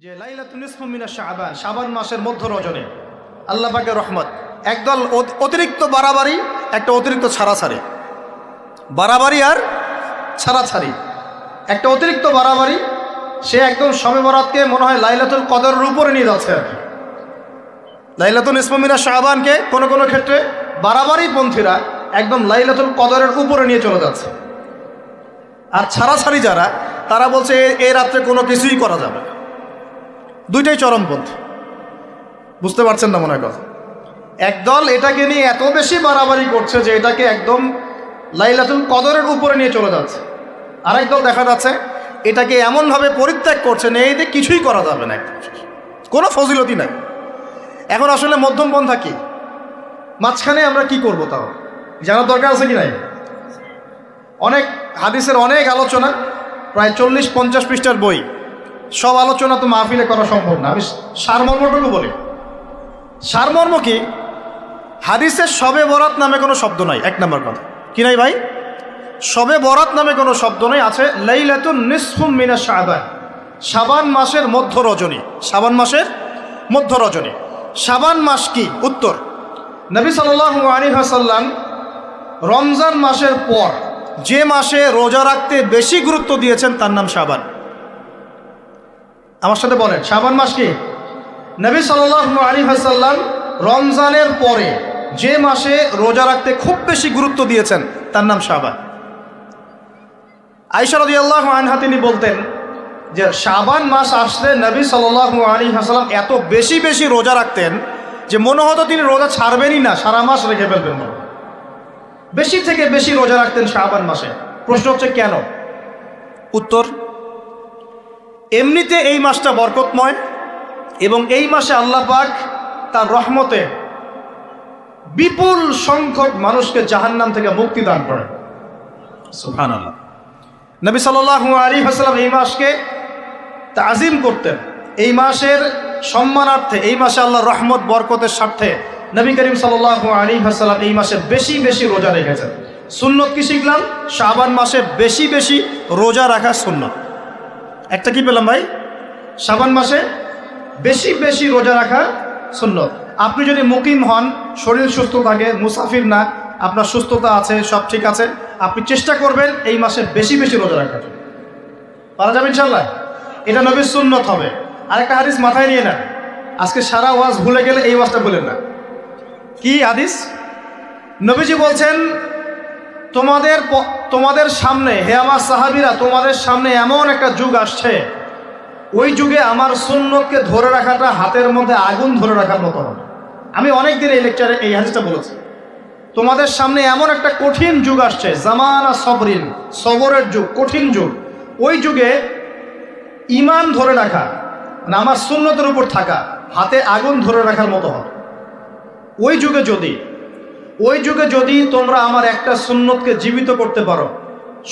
যে লাইলাতুন নিসফু মিনাশ শাবান, শাবান মাসের মধ্য রজনী আল্লাহ পাকের রহমত। একদল অতিরিক্ত বাড়াবাড়ি, একটা অতিরিক্ত ছাড়াছাড়ি, বাড়াবাড়ি আর ছাড়াছাড়ি। একটা অতিরিক্ত বাড়াবাড়ি, সে একদম শবে বরাতকে মনে হয় লাইলাতুল কদরের উপরে নিয়ে যাচ্ছে আর কি। লাইলাতুন নিসফু মিনাশ শাবানকে কোনো কোনো ক্ষেত্রে বাড়াবাড়ি পন্থীরা একদম লাইলাতুল কদরের উপরে নিয়ে চলে যাচ্ছে। আর ছাড়াছাড়ি যারা, তারা বলছে এই রাত্রে কোনো কিছুই করা যাবে না। দুইটাই চরমপন্থী, বুঝতে পারছেন না মনে হয় কথা। একদল এটাকে নিয়ে এত বেশি বাড়াবাড়ি করছে যে এটাকে একদম লাইলাতুল কদরের উপরে নিয়ে চলে যাচ্ছে। আরেক দল দেখা যাচ্ছে এটাকে এমনভাবে পরিত্যাগ করছে না, এতে কিছুই করা যাবে না, একদম কোনো ফজিলতি নাই। এখন আসলে মধ্যমপন্থা কি, মাঝখানে আমরা কি করব তাও জানার দরকার আছে কি নাই? অনেক হাদিসের অনেক আলোচনা, প্রায় 40-50 পৃষ্ঠার বই, সব আলোচনা তো মাহফিলে করা সম্ভব না। আমি সারমর্মটুকু বলি। সারমর্ম কি? হাদিসের শবে বরাত নামে কোনো শব্দ নাই, এক নম্বর কথা। কি নাই ভাই? শবে বরাত নামে কোনো শব্দ নেই। আছে লাইলাতুন নিসফু মিনাশ শাবান, শাবান মাসের মধ্য রজনী। শাবান মাসের মধ্য রজনী। শাবান মাস কি? উত্তর, নবী সাল্লাল্লাহু আলাইহি ওয়াসাল্লাম রমজান মাসের পর যে মাসে রোজা রাখতে বেশি গুরুত্ব দিয়েছেন তার নাম শাবান। আমার সাথে বলেন, শাবান মাস কি? নবী সাল্লাল্লাহু আলাইহি ওয়াসাল্লাম রমজানের পরে যে মাসে রোজা রাখতে খুব বেশি গুরুত্ব দিয়েছেন তার নাম শাবান। আয়েশা রাদিয়াল্লাহু আনহা তিনি বলতেন যে শাবান মাস আসলে নবী সাল্লাল্লাহু আলাইহি ওয়াসাল্লাম এত বেশি বেশি রোজা রাখতেন যে মনে হতো তিনি রোজা ছাড়বেনই না, সারা মাস রেখে ফেলবেন। বেশি থেকে বেশি রোজা রাখতেন শাবান মাসে। প্রশ্ন হচ্ছে কেন? উত্তর, এমনিতে এই মাসটা বরকতময় এবং এই মাসে আল্লাহ পাক তার রহমতে বিপুল সংখ্যক মানুষকে জাহান্নাম থেকে মুক্তি দান করেন। সুবহানাল্লাহ। নবী সাল্লাল্লাহু আলাইহি ওয়াসাল্লাম এই মাসকে তাজিম করতেন। এই মাসের সম্মানার্থে, এই মাসে আল্লাহর রহমত বরকতের স্বার্থে নবী করিম সাল্লাল্লাহু আলাইহি ওয়াসাল্লাম এই মাসে বেশি বেশি রোজা রেখেছেন। সুন্নত কি শিখলাম? শাবান মাসে বেশি বেশি রোজা রাখা সুন্নত। একটা কি পেলাম ভাই? শাবান মাসে বেশি বেশি রোজা রাখা সুন্নত। আপনি যদি মুকিম হন, শরীর সুস্থ থাকে, মুসাফির না, আপনার সুস্থতা আছে, সব ঠিক আছে, আপনি চেষ্টা করবেন এই মাসে বেশি বেশি রোজা রাখার। পারা যাবে ইনশাল্লাহ। এটা নবীর সুন্নত হবে। আরেকটা হাদিস মাথায় নিয়ে নেন, আজকে সারা ওয়াজ ভুলে গেলে এই ওয়াজটা বলেন না। কি হাদিস? নবীজি বলছেন, তোমাদের সামনে, হে আমার সাহাবীরা, তোমাদের সামনে এমন একটা যুগ আসছে, ওই যুগে আমার সুন্নতকে ধরে রাখাটা হাতের মধ্যে আগুন ধরে রাখার মতো হবে। আমি অনেকদিন এই লেকচারে এই হাদিসটা বলেছি। তোমাদের সামনে এমন একটা কঠিন যুগ আসছে, জামানা সবরিন, সবরের যুগ, কঠিন যুগ। ওই যুগে ঈমান ধরে রাখা, মানে আমার সুন্নতের উপর থাকা, হাতে আগুন ধরে রাখার মতো হবে। ওই যুগে যদি তোমরা আমার একটা সুন্নতকে জীবিত করতে পারো,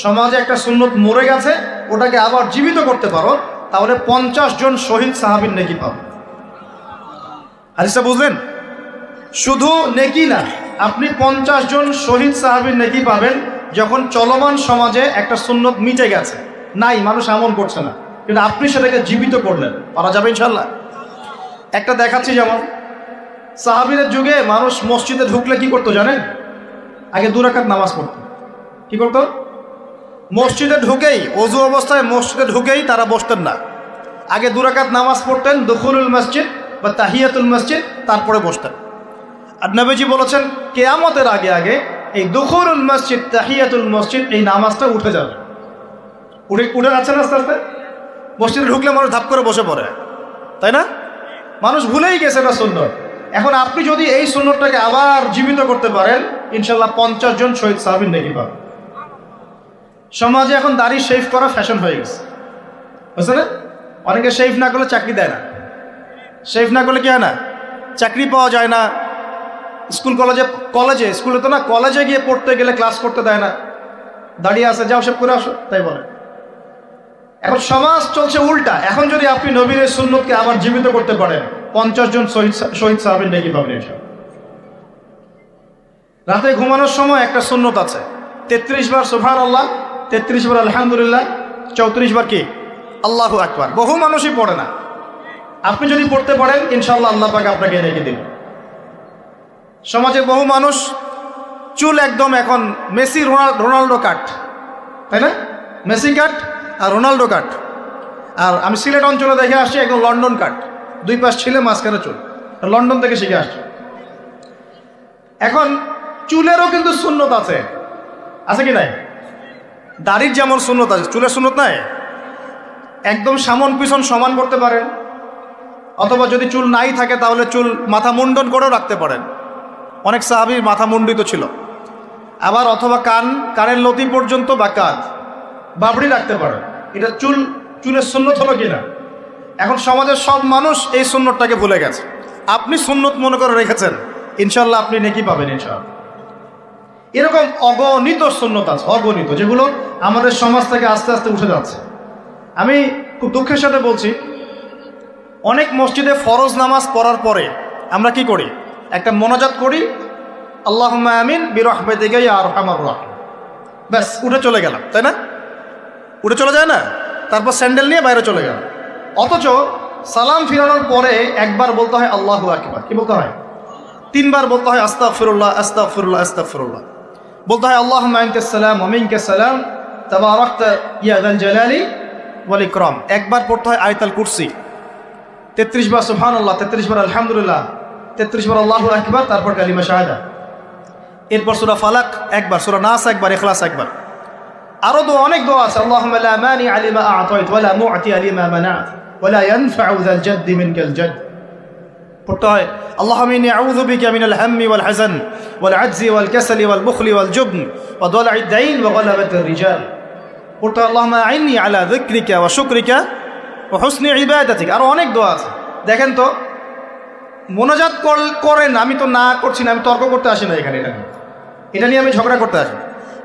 সমাজে একটা সুন্নত মরে গেছে, ওটাকে আবার জীবিত করতে পারো, তাহলে 50 জন শহীদ সাহাবীর নেকি পাবে। হাদিসটা বুঝলেন? শুধু নেকি না, আপনি 50 জন শহীদ সাহাবীর নেকি পাবেন যখন চলমান সমাজে একটা সুন্নত মিটে গেছে, নাই, মানুষ আমল করছে না, কিন্তু আপনি সেটাকে জীবিত করলেন। পারা যাবে ইনশাল্লাহ। একটা দেখাচ্ছি, যেমন সাহাবীদের যুগে মানুষ মসজিদে ঢুকলে কি করতো জানেন? আগে 2 রাকাত নামাজ পড়তো। কি করতো? মসজিদে ঢুকেই, ওযু অবস্থায় মসজিদে ঢুকেই তারা বসতেন না। আগে 2 রাকাত নামাজ পড়তেন, দুখুলুল মসজিদ বা তাহিয়াতুল মসজিদ, তারপরে বসতেন। আর নবীজি বলেছেন কিয়ামতের আগে আগে এই দুখুলুল মসজিদ, তাহিয়াতুল মসজিদ, এই নামাজটা উঠে যাবে। উঠে যাচ্ছে না আস্তে আস্তে। মসজিদে ঢুকলে মানুষ ধাপ করে বসে পড়ে, তাই না? মানুষ ভুলেই গেছে এটা সুন্নত। এখন আপনি যদি এই সুন্নতটাকে আবার জীবিত করতে পারেন, ইনশাল্লাহ 50 জন শহীদ সাহাবীর নেকি পাবেন। সমাজে এখন দাড়ি শেভ করা ফ্যাশন হয়ে গেছে, বুঝছে না? অনেকে শেভ না করলে চাকরি দেয় না। শেভ না করলে কি হয় না? চাকরি পাওয়া যায় না। স্কুলে তো না, কলেজে গিয়ে পড়তে গেলে ক্লাস করতে দেয় না। দাঁড়িয়ে আছে, যাও শেভ করে আসো, তাই বলে। এখন সমাজ চলছে উল্টা। এখন যদি আপনি নবীর সুন্নতকে আবার জীবিত করতে পারেন, 50 জন শহীদ সাহাবীর নেকি পাবেন ইনশাআল্লাহ। রাতে ঘুমানোর সময় একটা সুন্নত আছে, 33 বার সুবহানাল্লাহ, 33 বার আলহামদুলিল্লাহ, 34 বার কি আল্লাহু আকবার। বহু মানুষই পড়ে না। আপনি যদি পড়তে পারেন ইনশাআল্লাহ আল্লাহ পাক আপনাকে রেখে দিন। সমাজে বহু মানুষ চুল একদম এখন মেসি রোনাল্ডো কাট, তাই না? মেসি কাট আর রোনাল্ডো কাট। আর আমি সিলেট অঞ্চলে দেখে আসছি একদম লন্ডন কাট, দুই পাশ ছিলে মাঝখানে চুল, লন্ডন থেকে শিখে আসছি। এখন চুলেরও কিন্তু সুন্নত আছে, আছে কি নাই? দাড়ির যেমন সুন্নত আছে, চুলের সুন্নত নাই। একদম সামন পিছন সমান করতে পারেন, অথবা যদি চুল নাই থাকে তাহলে চুল মাথা মুন্ডন করেও রাখতে পারেন। অনেক সাহাবীর মাথা মুন্ডিত ছিল। আবার অথবা কানের লতি পর্যন্ত বা কাঁধ বাবড়ি রাখতে পারেন। এটা চুলের সুন্নত হলো কিনা? এখন সমাজের সব মানুষ এই সুন্নতটাকে ভুলে গেছে। আপনি সুন্নত মনে করে রেখেছেন, ইনশাল্লাহ আপনি নেকি পাবেন ইনশাআল্লাহ। এরকম অগণিত সুন্নত আছে, অগণিত, যেগুলো আমাদের সমাজ থেকে আস্তে আস্তে উঠে যাচ্ছে। আমি খুব দুঃখের সাথে বলছি, অনেক মসজিদে ফরজ নামাজ পড়ার পরে আমরা কি করি? একটা মোনাজাত করি, আল্লাহুম্মা আমিন বিরহমাতিকা ইয়া আরহামার রাহিম, ব্যাস উঠে চলে গেলাম, তাই না? উঠে চলে যায় না? তারপর স্যান্ডেল নিয়ে বাইরে চলে গেল। অথচ সালাম ফিরানোর পরে একবার বলতে হয় আল্লাহু আকবার, কি বলতে হয়? 3 বার বলতে হয় আস্তাগফিরুল্লাহ আস্তাগফিরুল্লাহ আস্তাগফিরুল্লাহ। বলতে হয় আল্লাহুম্মা আনতাস সালাম ওয়া মিনকাস সালাম তাবারাকতা ইয়া যাল জালালি ওয়াল ইকরাম। একবার পড়তে হয় আয়াতুল কুরসি, 33 বার সুবহানাল্লাহ, 33 বার আলহামদুলিল্লাহ, 33 বার আল্লাহু আকবার, তারপর কালিমা শাহাদা। এরপর সূরা ফালাক একবার, সূরা নাস একবার, ইখলাস একবার। আরো দোয়া, অনেক দোয়া আছে। আল্লাহুম্মা লা মানি লিমা আ'তাইত ওয়া লা মু'তি লিমা মানা'ত ওয়া লা ইয়ানফা'ু যাল জাদ্দি মিনকাল জাদ। পড়তে হয় আল্লাহুম্মা ইন্নী আউযু বিকা মিনাল হাম্মি ওয়াল হাযান ওয়াল আজজি ওয়াল কাসালি ওয়াল বুখলি ওয়াল জুবন ওয়া দালা'id দাইন ওয়া গালাবাতির রিজাল। পড়তে হয় আল্লাহুম্মা আ'ইন্নী আলা যিকরিকা ওয়া শুকরিকা ওয়া হুসনি ইবাদাতিক। আরো অনেক দোয়া আছে। দেখেন তো, মোনাজাত করেন, আমি তো না করছি না, আমি তর্ক করতে আসি না এখানে, এটা নিয়ে আমি ঝগড়া করতে আসি।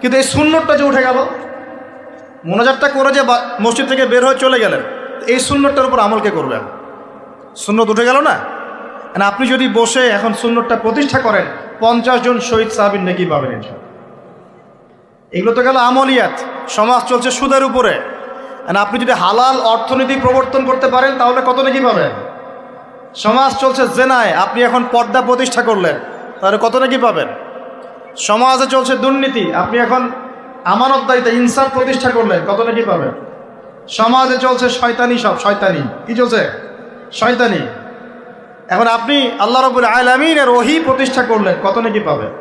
কিন্তু এই সুন্নতটা যে উঠে গেল, মোনাজাতটা করে যে মসজিদ থেকে বের হয়ে চলে গেলেন, এই সুন্নতটার উপর আমল কে করবে? সুন্নত উঠে গেল না? আপনি যদি বসে এখন সুন্নতটা প্রতিষ্ঠা করেন, 50 জন শহীদ সাহাবীর নেকি পাবেন ইনশাআল্লাহ। এগুলো তো গেল আমলিয়াত। সমাজ চলছে সুদের উপরে, আপনি যদি হালাল অর্থনীতি প্রবর্তন করতে পারেন তাহলে কত নেকি পাবেন? সমাজ চলছে জেনায়, আপনি এখন পর্দা প্রতিষ্ঠা করলেন, তাহলে কত নেকি পাবেন? সমাজে চলছে দুর্নীতি, আপনি এখন আমানতদারিতা ইনসাফ প্রতিষ্ঠা করলেন, কত নেকি পাবেন? সমাজে চলছে শয়তানি, সব শয়তানি, কি চলছে? শয়তানি। এখন আপনি আল্লাহ রাব্বুল আলামিনের ওহী প্রতিষ্ঠা করলেন, কত নেকি পাবেন?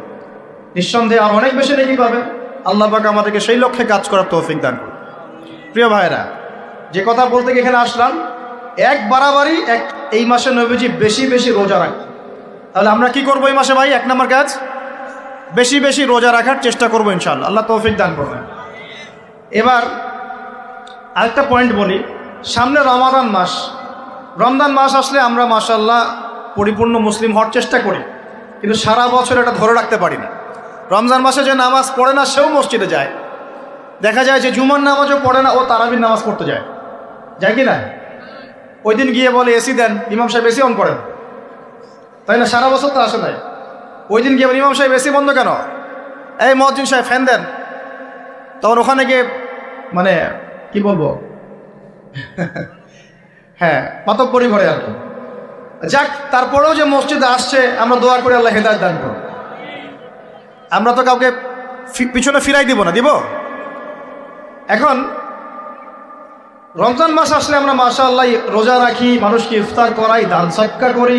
নিঃসন্দেহে আর অনেক বেশি নেকি পাবেন। আল্লাহ পাক আমাদেরকে সেই লক্ষ্যে কাজ করার তৌফিক দান করুন। প্রিয় ভাইরা, যে কথা বলতে গিয়ে এখানে আসলাম, এক বাড়াবাড়ি এই মাসে নবীজি বেশি বেশি রোজা রাখেন। তাহলে আমরা কি করবো এই মাসে ভাই? 1 নম্বর কাজ, বেশি বেশি রোজা রাখার চেষ্টা করবো ইনশাআল্লাহ, আল্লাহ তৌফিক দান করবেন। এবার আরেকটা পয়েন্ট বলি, সামনে রমাদান মাস। রমজান মাস আসলে আমরা মাশাআল্লাহ পরিপূর্ণ মুসলিম হওয়ার চেষ্টা করি, কিন্তু সারা বছর এটা ধরে রাখতে পারি না। রমজান মাসে যে নামাজ পড়ে না সেও মসজিদে যায়। দেখা যায় যে জুমার নামাজও পড়ে না, ও তারাবির নামাজ পড়তে যায়, যায় কি না? ওই দিন গিয়ে বলে এসি দেন, ইমাম সাহেব এসি অন করেন, তাই না? সারা বছর তো আসে নাই। ওই দিন গিয়ে ইমাম সাহেব এসি বন্ধ কেন? এই মুয়াজ্জিন সাহেব ফ্যান দেন। তখন ওখানে গিয়ে মানে কি বলবো, হ্যাঁ মাতব্বরি ঘরে আর কি। যাক, তারপরেও যে মসজিদে আসছে, আমরা দোয়া করে আল্লাহ হেদায়েত দান করুন। আমরা তো কাউকে পিছনে ফিরাই দিব না, দিব? এখন রমজান মাস আসলে আমরা মাশাআল্লাহ রোজা রাখি, মানুষকে ইফতার করাই, দান সদকা করি,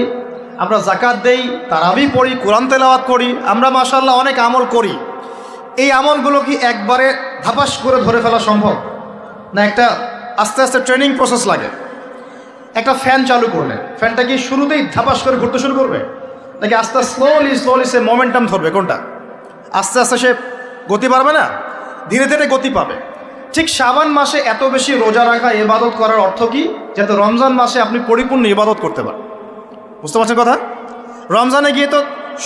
আমরা যাকাত দেই, তারাবি পড়ি, কোরআন তেলাওয়াত করি, আমরা মাশাআল্লাহ অনেক আমল করি। এই আমলগুলো কি একবারে ধাপাস করে ধরে ফেলা সম্ভব না? একটা আস্তে আস্তে ট্রেনিং প্রসেস লাগে। একটা ফ্যান চালু করলে ফ্যানটা কি শুরুতেই ধাপাস করে ঘুরতে শুরু করবে, নাকি আস্তে স্লোলি সে মোমেন্টাম ধরবে? কোনটা? আস্তে আস্তে সে গতি পাবে না, ধীরে ধীরে গতি পাবে। ঠিক শাবান মাসে এত বেশি রোজা রাখা, ইবাদত করার অর্থ কি? যাতে রমজান মাসে আপনি পরিপূর্ণ ইবাদত করতে পারেন। বুঝতে পারছেন কথা? রমজানে গিয়ে তো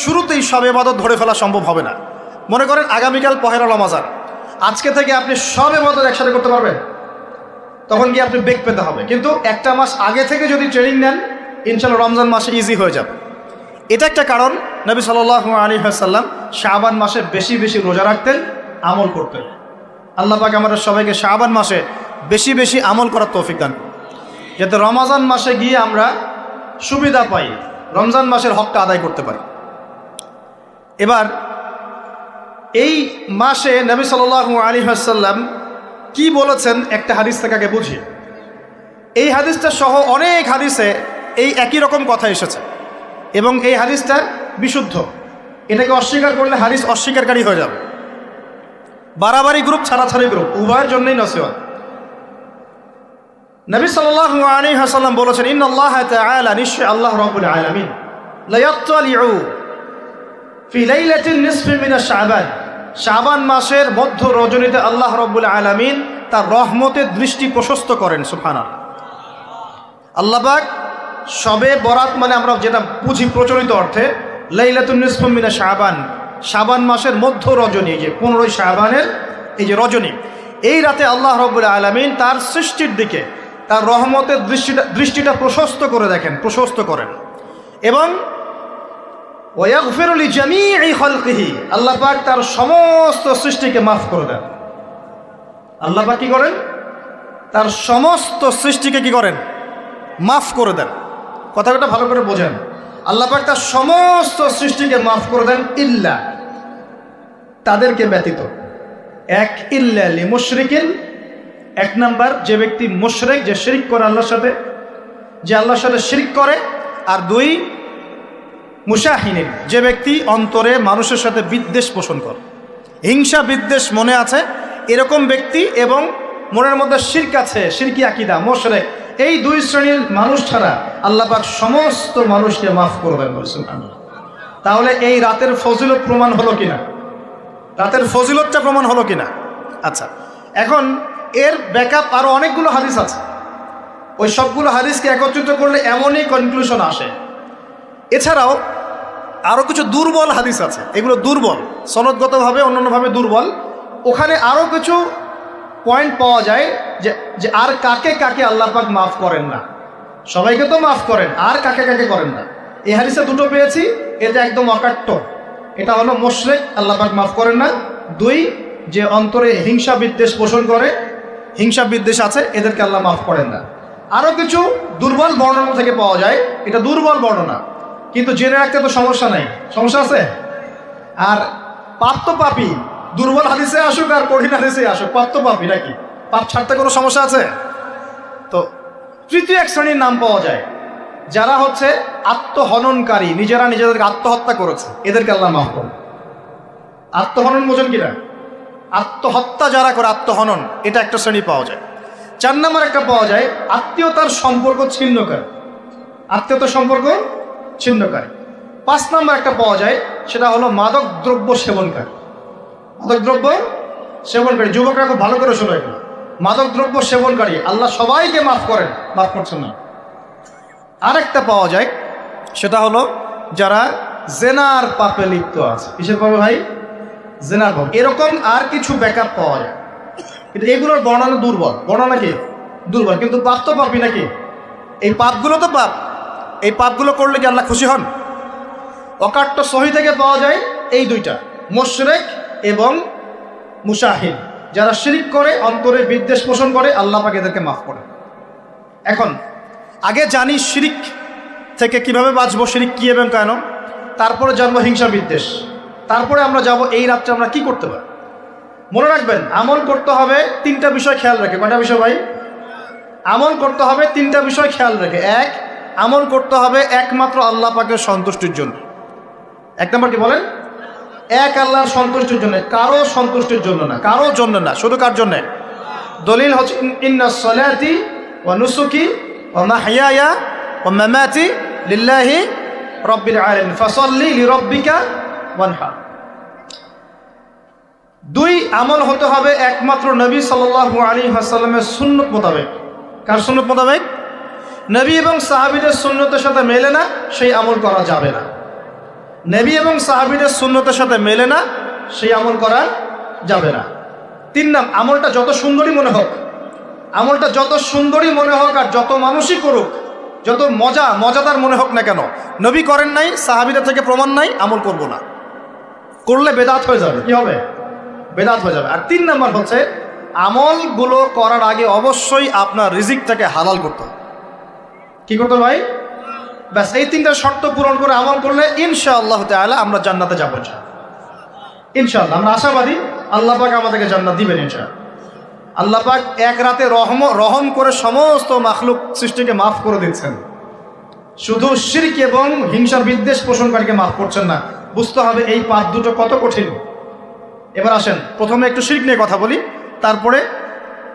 শুরুতেই সব ইবাদত ধরে ফেলা সম্ভব হবে না। মনে করেন আগামীকাল পহেলা রমজান, আজকে থেকে আপনি সব ইবাদত একসাথে করতে পারবেন? তখন গিয়ে আপনি বেগ পেতে হবে। কিন্তু একটা মাস আগে থেকে যদি ট্রেনিং নেন, ইনশাআল্লাহ রমজান মাসে ইজি হয়ে যাবে। এটা একটা কারণ নবী সাল্লাল্লাহু আলাইহি ওয়াসাল্লাম শাবান মাসে বেশি বেশি রোজা রাখতেন, আমল করতেন। আল্লাহ পাক আমাদের সবাইকে শাবান মাসে বেশি বেশি আমল করার তৌফিক দান করুন। যাতে রমজান মাসে গিয়ে আমরা সুবিধা পাই, রমজান মাসের হকটা আদায় করতে পারি। এবার এই মাসে নবী সাল্লাল্লাহু আলাইহি ওয়াসাল্লাম কি বলেছেন একটা হাদিস থেকে আগে বুঝি। এই হাদিসটা সহ অনেক হাদিসে এই একই রকম কথা এসেছে এবং এই হাদিসটা বিশুদ্ধ। এটাকে অস্বীকার করলে হাদিস অস্বীকারী হয়ে যাবে। বাড়াবাড়ি গ্রুপ, ছাড়াছাড়ি গ্রুপ, উভয়ের জন্যই নসিহত। নবী সাল্লাল্লাহু আলাইহি ওয়াসাল্লাম বলেছেন, ইন্নাল্লাহ তাআলা, নিশ্চয় আল্লাহ রাব্বুল আলামিন, লা ইয়াত্তালিউ ফি লাইলাতিন নিসফি মিন শাবান, শাবান মাসের মধ্য রজনীতে আল্লাহ রাব্বুল আলামিন তার রহমতের দৃষ্টি প্রশস্ত করেন। সুবহানাল্লাহ। আল্লাহ পাক শবে বরাত মানে আমরা যেটা বুঝি প্রচলিত অর্থে, লাইলাতুন নিসফি মিন শাবান, শাবান মাসের মধ্য রজনী, যে 15 শাবানের এই যে রজনী, এই রাতে আল্লাহ রাব্বুল আলামিন তার সৃষ্টির দিকে তার রহমতের দৃষ্টিটা প্রশস্ত করে দেখেন, প্রশস্ত করেন। এবং ওয়াগফিরু লিজামিই খালকিহি, আল্লাহ পাক তার সমস্ত সৃষ্টিকে মাফ করে দেন। আল্লাহ পাক কি করেন? তার সমস্ত সৃষ্টিকে কি করেন? মাফ করে দেন। কথাটা ভালো করে বোঝেন। আল্লাহ পাক তার সমস্ত সৃষ্টিকে মাফ করে দেন, ইল্লা, তাদেরকে ব্যতীত। এক, ইল্লা লিমুশরিকিন, এক নাম্বার যে ব্যক্তি মুশরিক, যে শিরক করে আল্লাহর সাথে, যে আল্লাহর সাথে শিরক করে। আর দুই, মুশাহিনিন, যে ব্যক্তি অন্তরে মানুষের সাথে বিদ্বেষ পোষণ করে, হিংসা বিদ্বেষ মনে আছে এরকম ব্যক্তি, এবং মনের মধ্যে শিরক আছে, শিরকি আকীদা, মুশরিক, এই দুই শ্রেণীর মানুষ ছাড়া আল্লাহ পাক সমস্ত মানুষকে মাফ করবেন। সুবহানাল্লাহ। তাহলে এই রাতের ফজিলত প্রমাণ হলো কিনা? রাতের ফজিলতটা প্রমাণ হলো কিনা? আচ্ছা, এখন এর ব্যাকআপ আরো অনেকগুলো হাদিস আছে। ওই সবগুলো হাদিসকে একত্রিত করলে এমনই কনক্লুশন আসে। এছাড়াও আরো কিছু দুর্বল হাদিস আছে, এগুলো দুর্বল, সনদগতভাবে অন্যান্যভাবে দুর্বল। ওখানে আরো কিছু পয়েন্ট পাওয়া যায় যে আর কাকে কাকে আল্লাহ পাক মাফ করেন না। সবাইকে তো মাফ করেন, আর কাকে কাকে করেন না। এই হাদিসে দুটো পেয়েছি, এটা একদম অকাট্য। এটা হলো মুশরিক, আল্লাহ পাক মাফ করেন না। দুই, যে অন্তরে হিংসা বিদ্বেষ পোষণ করে, হিংসা বিদ্বেষ আছে, এদেরকে আল্লাহ মাফ করেন না। আরো কিছু দুর্বল বর্ণনা থেকে পাওয়া যায়, এটা দুর্বল বর্ণনা, কিন্তু জেনে রাখতে তো সমস্যা নাই। সমস্যা আছে? আর পাপ তো পাপী, দুর্বল হাদিসে আসুক আর কঠিন হাদিসে আসুক, পাপ তো পাপী নাকি? পাপ ছাড়তে কোনো সমস্যা আছে? তো তৃতীয় এক শ্রেণীর নাম পাওয়া যায়, যারা হচ্ছে আত্মহননকারী, নিজেরা নিজেদেরকে আত্মহত্যা করেছে, এদেরকে আল্লাহ মাফ করেন। আত্মহনন বোঝেন কিনা? আত্মহত্যা যারা করে, আত্মহনন, এটা একটা শ্রেণী পাওয়া যায়। 4 নম্বর একটা পাওয়া যায় আত্মীয়তার সম্পর্ক ছিন্নকারী, আত্মীয়তার সম্পর্ক ছিন্নকারী। 5 নম্বর একটা পাওয়া যায়, সেটা হলো মাদক দ্রব্য সেবনকারী। মাদক দ্রব্য সেবনকারী, যুবকরা খুব ভালো করে শোনো এগুলো। মাদক দ্রব্য সেবনকারী আল্লাহ সবাইকে মাফ করেন, মাফ করছেন না। আরেকটা পাওয়া যায়, সেটা হলো যারা জেনার পাপে লিপ্ত আছে। কিসের পাপে ভাই? জেনার পাপ। এরকম আর কিছু ব্যাকআপ পাওয়া যায়, কিন্তু এগুলোর বর্ণনা দুর্বল। বর্ণনা কি? দুর্বল, কিন্তু পাপ তো পাপই নাকি? এই পাপগুলো তো পাপ, এই পাপগুলো করলে কি আল্লাহ খুশি হন? অকাট্য সহি থেকে পাওয়া যায় এই দুইটা, মুশরিক এবং মুশাহিন, যারা শিরক করে, অন্তরে বিদ্বেষ পোষণ করে, আল্লাহ পাক এদেরকে মাফ করে। এখন আগে জানি শিরক থেকে কিভাবে বাঁচবো, শিরক কি এবং কেন, তারপরে জানবো হিংসা বিদ্বেষ, তারপরে আমরা যাব এই রাত্রে আমরা কি করতে পারি। মনে রাখবেন, আমল করতে হবে 3টা বিষয় খেয়াল রেখে। কয়টা বিষয় ভাই? আমল করতে হবে 3টা বিষয় খেয়াল রেখে। এক, আমল করতে হবে একমাত্র আল্লাহ পাকের সন্তুষ্টির জন্য। 1 নম্বর কি বলেন? এক, আল্লাহর সন্তুষ্টির জন্য, কারো সন্তুষ্টির জন্য না, কারো জন্য না, শুধু কার জন্য? দলিল হচ্ছে ইন্নাস সালাতি ওয়া নুসুকি ওয়া মাহইয়ায়া ওয়া মামাতি লিল্লাহি রাব্বিল আলামিন ফাসাল্লি লিরাব্বিকা ওয়ানহার। 2, আমল হতে হবে একমাত্র নবী সাল্লাল্লাহু আলাইহি ওয়াসাল্লামের সুন্নাত মোতাবেক। কার সুন্নাত মোতাবেক? নবী এবং সাহাবীদের সুন্নতের সাথে মেলে না, সেই আমল করা যাবে না। নবী এবং সাহাবীদের সুন্নতের সাথে মেলে না, সেই আমল করা যাবে না। 3 নাম, আমলটা যত সুন্দরী মনে হোক, আমলটা যত সুন্দরী মনে হোক আর যত মানুষই করুক, যত মজাদার মনে হোক না কেন, নবী করেন নাই, সাহাবীদের থেকে প্রমাণ নাই, আমল করব না। করলে বেদাত হয়ে যাবে। কি হবে? বেদাত হয়ে যাবে। আর 3 নাম্বার হচ্ছে, আমলগুলো করার আগে অবশ্যই আপনার রিজিকটাকে হালাল করতে হবে। কি করতে হবে ভাই? ব্যাস এই তিনটা শর্ত পূরণ করে আমল করলে ইনশাআল্লাহ তাআলা আমরা জান্নাতে যাব ইনশাআল্লাহ। আমরা আশাবাদী আল্লাহ পাক আমাদেরকে জান্নাত দিবেন ইনশাআল্লাহ। আল্লাহ পাক এক রাতে রহম করে সমস্ত মাখলুক সৃষ্টিকে মাফ করে দিচ্ছেন, শুধু শিরক এবং হিংসার বিদ্বেষ পোষণকারীকে মাফ করছেন না। বুঝতে হবে এই পাপ দুটো কত কঠিন। এবার আসেন প্রথমে একটু শিরক নিয়ে কথা বলি, তারপরে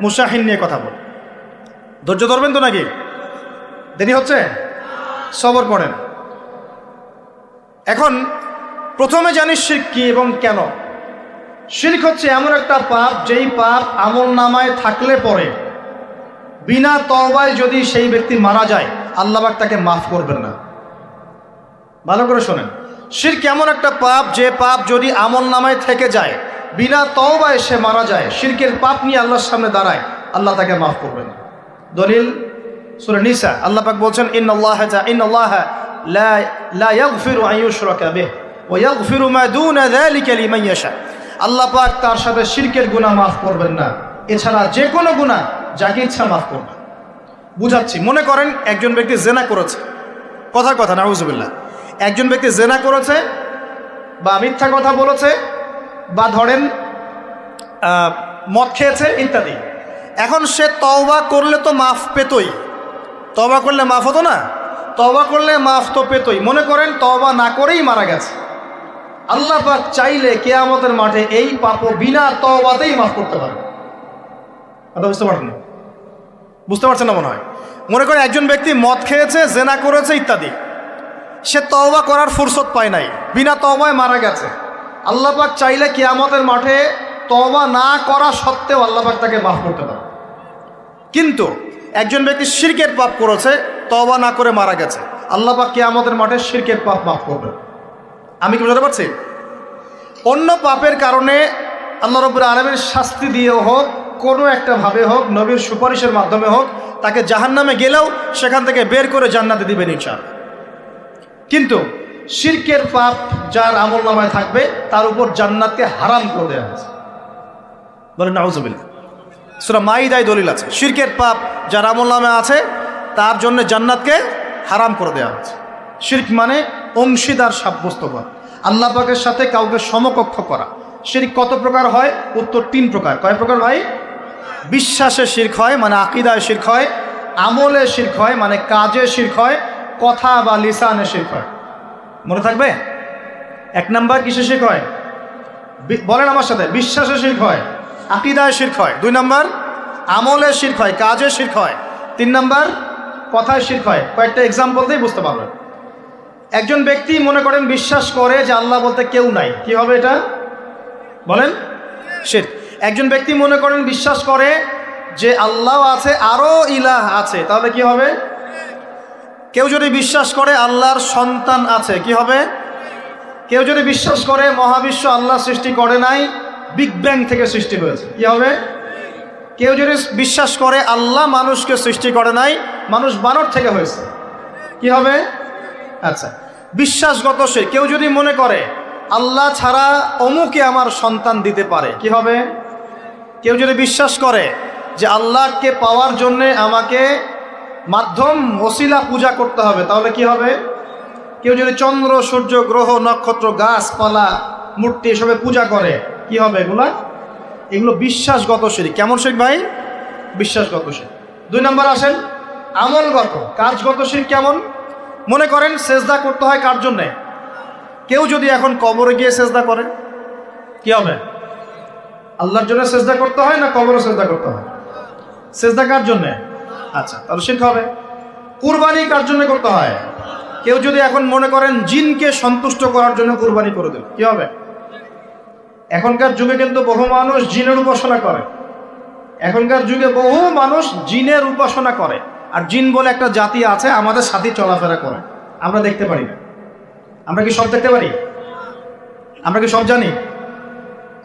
মুশাহিন নিয়ে কথা বলি। ধৈর্য ধরবেন তো নাকি? দেরি হচ্ছে? সবর করেন। এখন প্রথমে জানি শিরক কি এবং কেন। শিরক হচ্ছে এমন একটা পাপ, যেই পাপ আমল নামায় থাকলে পরে বিনা তওবায় যদি সেই ব্যক্তি মারা যায়, আল্লাহ পাক তাকে মাফ করবেন না। ভালো করে শোনেন, শিরক এমন একটা পাপ, যে পাপ যদি আমল নামায় থেকে যায়, বিনা তওবায় সে মারা যায়, শিরকের পাপ নিয়ে আল্লাহর সামনে দাঁড়ায়, আল্লাহ তাকে মাফ করবেন না। দলিল সূরা নিসা, আল্লাহ পাক বলছেন ইন্নাল্লাহা লা ইয়াগফিরু আন ইউশরাকা বিহি ওয়া ইয়াগফিরু মা দুনা যালিকা লিমান ইয়াশা। আল্লাহ পাক তার সাথে শিরকের গুনাহ মাফ করবেন না, এছাড়া যে কোনো গুনাহ যাকে ইচ্ছা মাফ করবেন। বুঝাচ্ছি, মনে করেন একজন ব্যক্তি জেনা করেছে, কথার কথা নাউজুবিল্লাহ, একজন ব্যক্তি জেনা করেছে বা মিথ্যা কথা বলেছে বা ধরেন মদ খেয়েছে ইত্যাদি। এখন সে তওবা করলে তো মাফ পেতই, তওবা করলে মাফ হতো না? তওবা করলে মাফ তো পেতই। মনে করেন তওবা না করেই মারা গেছে, আল্লাহ পাক চাইলে কিয়ামতের মাঠে এই পাপও বিনা তওবাতেই মাফ করতে পারে। কথা বুঝতে পারছেন? বুঝতে পারছেন না মনে হয়। মনে করেন একজন ব্যক্তি মদ খেয়েছে, জেনা করেছে ইত্যাদি, সে তওবা করার ফুরসত পায় নাই, বিনা তওবায় মারা গেছে। আল্লাহ পাক চাইলে কিয়ামতের মাঠে তওবা না করা সত্ত্বেও আল্লাহ পাক তাকে মাফ করতে পারে। কিন্তু একজন ব্যক্তি শিরকের পাপ করেছে, তওবা না করে মারা গেছে, আল্লাহ পাক কিয়ামতের মাঠে শিরকের পাপ মাফ করবে। আমি কি বুঝতে পারছি? অন্য পাপের কারণে আল্লাহ রাব্বুল আলামিন শাস্তি দিয়ে হোক, কোনো একটা ভাবে হোক, নবীর সুপারিশের মাধ্যমে হোক, তাকে জাহান্নামে গেলেও সেখান থেকে বের করে জান্নাতে দিবেন ইনশাআল্লাহ। কিন্তু শিরকের পাপ যার আমলনামায় থাকবে, তার উপর জান্নাতকে হারাম করে দেওয়া হয়েছে। বলেন নাউজুবিল্লাহ। সূরা মাইদায় দলিল আছে, শিরকের পাপ যার আমলনামায় আছে তার জন্য জান্নাতকে হারাম করে দেওয়া হয়েছে। শিরক মানে অংশীদার সাব্যস্ত করা, আল্লাহ পাকের সাথে কাউকে সমকক্ষ করা। শিরক কত প্রকার হয়? উত্তর 3 প্রকার। কয় প্রকার ভাই? বিশ্বাসে শিরক হয়, মানে আকীদায় শিরক হয়। আমলে শিরক হয়, মানে কাজে শিরক হয়। কথা বা লিসানে শিরক হয়। মনে থাকবে? 1 নাম্বার কিসে শিরক হয়? বলেন আমার সাথে। বিশ্বাসে শিরক হয়, আকীদায় শিরক হয়। 2 নাম্বার আমলে শিরক হয়, কাজে শিরক হয়। 3 নাম্বার কথায় শিরক হয়। কয়েকটা এক্সাম্পল দিয়ে বুঝতে পারবেন। একজন ব্যক্তি মনে করেন বিশ্বাস করে যে আল্লাহ বলতে কেউ নাই, কি হবে এটা? বলেন শিরক। একজন ব্যক্তি মনে করেন বিশ্বাস করে যে আল্লাহ আছে, আরো ইলাহ আছে, তাহলে কি হবে? কেউ যদি বিশ্বাস করে আল্লাহর সন্তান আছে, কি হবে? কেউ যদি বিশ্বাস করে মহাবিশ্ব আল্লাহ সৃষ্টি করে নাই, বিগ ব্যাং থেকে সৃষ্টি হয়েছে, কি হবে? কেউ যদি বিশ্বাস করে আল্লাহ মানুষকে সৃষ্টি করে নাই, মানুষ বানর থেকে হয়েছে, কি হবে? আচ্ছা, বিশ্বাসগত শিরক। কেউ যদি মনে করে আল্লাহ ছাড়া অমুকে আমার সন্তান দিতে পারে, কি হবে? কেউ যদি বিশ্বাস করে যে আল্লাহকে পাওয়ার জন্যে আমাকে মাধ্যম ওসিলা পূজা করতে হবে, তাহলে কি হবে? কেউ যদি চন্দ্র, সূর্য, গ্রহ, নক্ষত্র, গাছপালা, মূর্তি এসবে পূজা করে, কি হবে? এগুলো বিশ্বাসগত শিরক। কেমন শিরক ভাই? বিশ্বাসগত শিরক। 2 নম্বর আসেন আমলগত, কাজগত শিরক। কেমন? মনে করেন সেজদা করতে হয় কার জন্যে? কেউ যদি এখন কবরে গিয়ে সেজদা করে, কি হবে? আল্লাহর জন্য সেজদা করতে হয় না কবরে সেজদা করতে হয়? সেজদা কার জন্যে? আচ্ছা, তাহলে শিরক হবে। কুরবানি কার জন্য করতে হয়? কেউ যদি এখন মনে করেন জিনকে সন্তুষ্ট করার জন্য কুরবানি করে দেবে, কি হবে? এখনকার যুগে কিন্তু বহু মানুষ জিনের উপাসনা করে। এখনকার যুগে বহু মানুষ জিনের উপাসনা করে। আর জিন বলে একটা জাতি আছে, আমাদের সাথে চলাফেরা করে, আমরা দেখতে পারি না। আমরা কি সব দেখতে পারি? আমরা কি সব জানি?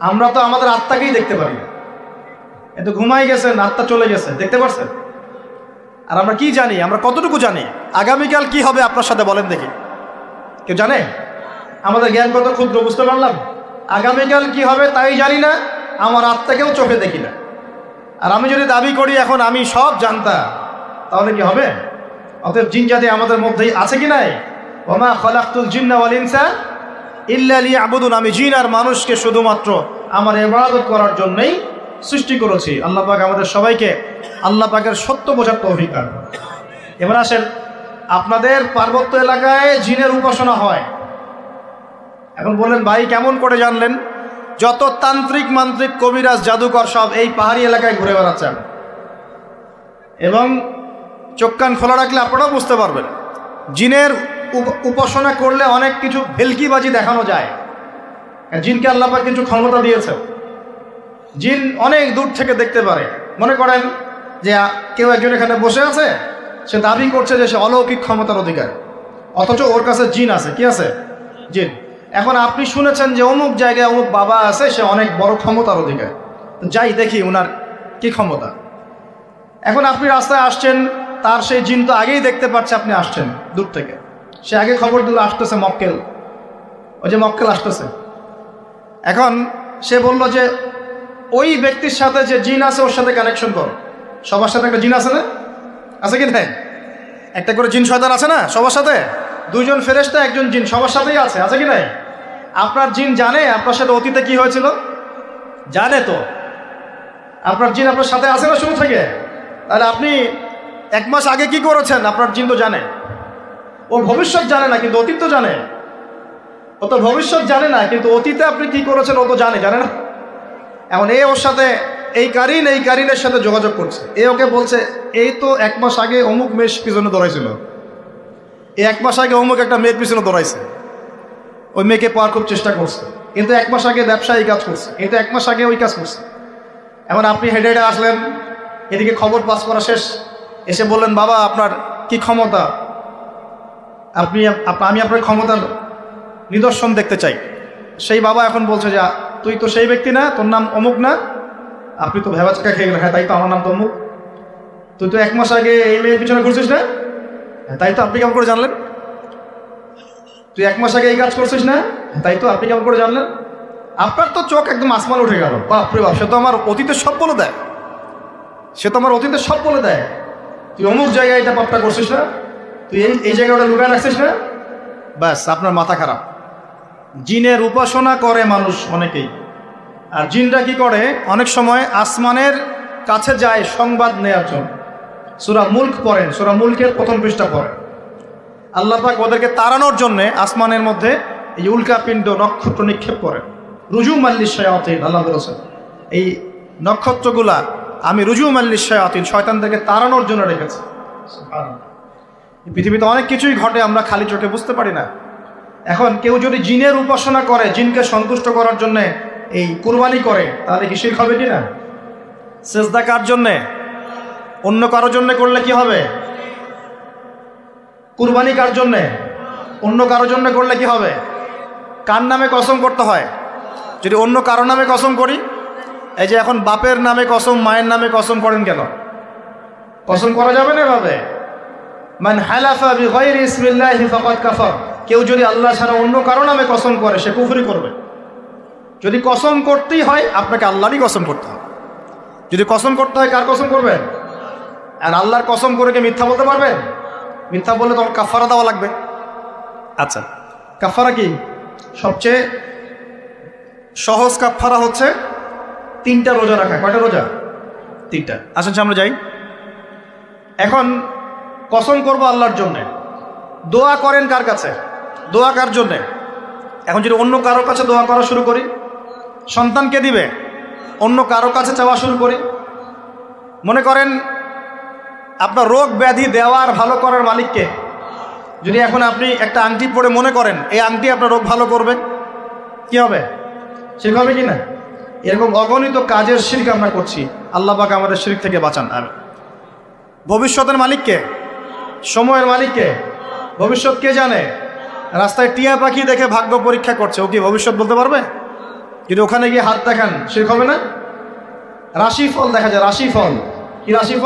আমরা তো আমাদের আত্মাকেই দেখতে পারি না। এত ঘুমাই গেছেন, আত্মা চলে গেছে, দেখতে পারছেন? আর আমরা কি জানি? আমরা কতটুকু জানি আগামীকাল কি হবে আপনার সাথে? বলেন দেখি, কেউ জানে? আমাদের জ্ঞান কত ক্ষুদ্র, বুঝতে পারলাম। আগামীকাল কি হবে তাই জানি না, আমার আত্মাকেও চোখে দেখি না। আর আমি যদি দাবি করি এখন আমি সব জানতাম, তাহলে কি হবে? অতএব জিন জাতি আমাদের মধ্যেই আছে কি নাই? ওমা খালাকতুল জিন্না ওয়াল ইনসা ইল্লা লিয়াবুদুন, আমি জিন আর মানুষকে শুধুমাত্র আমার ইবাদত করার জন্যই সৃষ্টি করেছি। আল্লাহ পাক আমাদের সবাইকে আল্লাহ পাকের সত্য বোঝার তৌফিক দান করুন। এবার আসেন, আপনাদের পার্বত্য এলাকায় জিনের উপাসনা হয়। এখন বললেন ভাই কেমন করে জানলেন? যত তান্ত্রিক মান্ত্রিক কবিরাজ জাদুকর সব এই পাহাড়ি এলাকায় ঘুরে বেড়াচ্ছেন, এবং চোখ কান খোলা রাখলে আপনারাও বুঝতে পারবেন জিনের উপাসনা করলে অনেক কিছু ভেলকিবাজি দেখানো যায়। জিনকে আল্লাহ পাক কিছু ক্ষমতা দিয়েছে। জিন অনেক দূর থেকে দেখতে পারে। মনে করেন যে কেউ একজন এখানে বসে আছে, সে দাবি করছে যে সে অলৌকিক ক্ষমতার অধিকার, অথচ ওর কাছে জিন আছে। কি আছে? জিন। এখন আপনি শুনেছেন যে অমুক জায়গায় অমুক বাবা আছে, সে অনেক বড় ক্ষমতার অধিকার, যাই দেখি ওনার কি ক্ষমতা। এখন আপনি রাস্তায় আসছেন, তার সেই জিন তো আগেই দেখতে পাচ্ছে আপনি আসছেন দূর থেকে, সে আগে খবর দিল আসতেছে মক্কেল, ওই যে মক্কেল আসতেছে। এখন সে বলল যে ওই ব্যক্তির সাথে যে জিন আছে ওর সাথে কানেকশন করো। সবার সাথে একটা জিন আছে না? আছে কি নাই? একটা করে জিন শয়তান আছে না সবার সাথে? দুইজন ফেরেশতা একজন জিন সবার সাথেই আছে। আছে কি নাই? আপনার জিন জানে আপনার সাথে অতীতে কি হয়েছিল? জানে তো। আপনার জিন আপনার সাথে আছে না শুরু থেকে? তাহলে আপনি 1 মাস আগে কি করেছেন আপনার জিন তো জানে। ও ভবিষ্যৎ জানে না, কিন্তু অতীত তো জানে। ও তো ভবিষ্যৎ জানে না, কিন্তু অতীতে আপনি কি করেছেন ও তো জানে না? এখন ওর সাথে এই কারিনের সাথে যোগাযোগ করছে। ওকে বলছে এই তো 1 মাস আগে অমুক মেয়ের পিছনে দৌড়াইছিল, 1 মাস আগে অমুক একটা মেয়ের পিছনে দৌড়াইছে, ওই মেয়েকে পাওয়ার খুব চেষ্টা করছে, কিন্তু 1 মাস আগে ব্যবসায়ী কাজ করছে, কিন্তু 1 মাস আগে ওই কাজ করছে। এখন আপনি হেঁটে হেঁটে আসলেন, এদিকে খবর পাস করা শেষ, এসে বললেন বাবা আপনার কি ক্ষমতা, আমি আপনার ক্ষমতার নিদর্শন দেখতে চাই। সেই বাবা এখন বলছে যে তুই তো সেই ব্যক্তি না, তোর নাম অমুক না, আপনি তো ভেবাচকা খেয়ে গেলেন। হ্যাঁ তাই তো, আমার নাম তো অমুক। তুই তো 1 মাস আগে এই মেয়ের পিছনে ঘুরছিস না? হ্যাঁ তাই তো, আপনি কেমন করে জানলেন? তুই 1 মাস আগে এই কাজ করছিস না? তাই তো, আপনি কেমন করে জানলেন? আপনার তো চোখ একদম আসমান উঠে গেল। বাপরে বাপ, সে তো আমার অতীতের সব বলে দেয়, তুই অমুক জায়গায় এটা পাপটা করছিস না, তুই এই জায়গাটা লুকায় রাখছিস না, ব্যাস আপনার মাথা খারাপ। জিনের উপাসনা করে মানুষ অনেকেই। আর জিনরা কি করে? অনেক সময় আসমানের কাছে যায় সংবাদ নেয়ার জন্য। সূরা মুলক পড়েন, সূরা মুলকের 1ম পৃষ্ঠা পড়েন। আল্লাহ পাক ওদেরকে তাড়ানোর জন্যে আসমানের মধ্যে এই উল্কাপিণ্ড নক্ষত্র নিক্ষেপ করেন। রুজুম আল্লিশ শায়াতিন, আল্লাহ বলেছেন এই নক্ষত্রগুলা আমি রুজুম আল্লিশ শায়াতিন, শয়তানদেরকে তাড়ানোর জন্য রেখেছি। পৃথিবীতে অনেক কিছুই ঘটে, আমরা খালি চোখে বুঝতে পারি না। এখন কেউ যদি জিনের উপাসনা করে, জিনকে সন্তুষ্ট করার জন্যে এই কুরবানি করে, তাহলে কি শিরক হবে কি না? সেজদা কার জন্যে? অন্য কারোর জন্য করলে কি হবে? কুরবানি কার জন্যে? অন্য কারোর জন্য করলে কি হবে? কার নামে কসম করতে হয়? যদি অন্য কারো নামে কসম করি, এই যে এখন বাপের নামে কসম, মায়ের নামে কসম করেন কেন? কসম করা যাবে না এভাবে। মান হালাফা বিগাইরি ইসমিল্লাহি ফাকাদ কাফার, কেউ যদি আল্লাহ ছাড়া অন্য কারো নামে কসম করে সে কুফরি করবে। যদি কসম করতেই হয় আপনাকে আল্লাহরই কসম করতে হবে। যদি কসম করতে হয় কার কসম করবেন? আর আল্লাহর কসম করে কি মিথ্যা বলতে পারবেন? মিথ্যা বললে তখন কাফারা দেওয়া লাগবে। আচ্ছা, কাফারা কি? সবচেয়ে সহজ কাফারা হচ্ছে 3টা রোজা রাখা। কয়টা রোজা? 3টা। আসেন আমরা যাই। এখন কসম করবো আল্লাহর জন্যে, দোয়া করেন কার কাছে? দোয়া কার জন্যে? এখন যদি অন্য কারোর কাছে দোয়া করা শুরু করি, সন্তানকে দিবে, অন্য কারোর কাছে চাওয়া শুরু করি। মনে করেন আপনার রোগ ব্যাধি দেওয়ার ভালো করার মালিককে, যদি এখন আপনি একটা আংটি পরে মনে করেন এই আংটি আপনার রোগ ভালো করবে, কি হবে? শিরক হবে কি না? এরকম অগণিত কাজের শিরক আমরা করছি। আল্লাহ পাক আমাদের শিরক থেকে বাঁচান। আর ভবিষ্যতের মালিককে, সময়ের মালিককে, ভবিষ্যৎ কে জানে? রাস্তায় টিয়া পাখি দেখে ভাগ্য পরীক্ষা করছে, ও কি ভবিষ্যৎ বলতে পারবে? যদি ওখানে গিয়ে হাত দেখান শিরক হবে না? রাশিফল দেখা যায়, রাশিফল কি? রাশিফল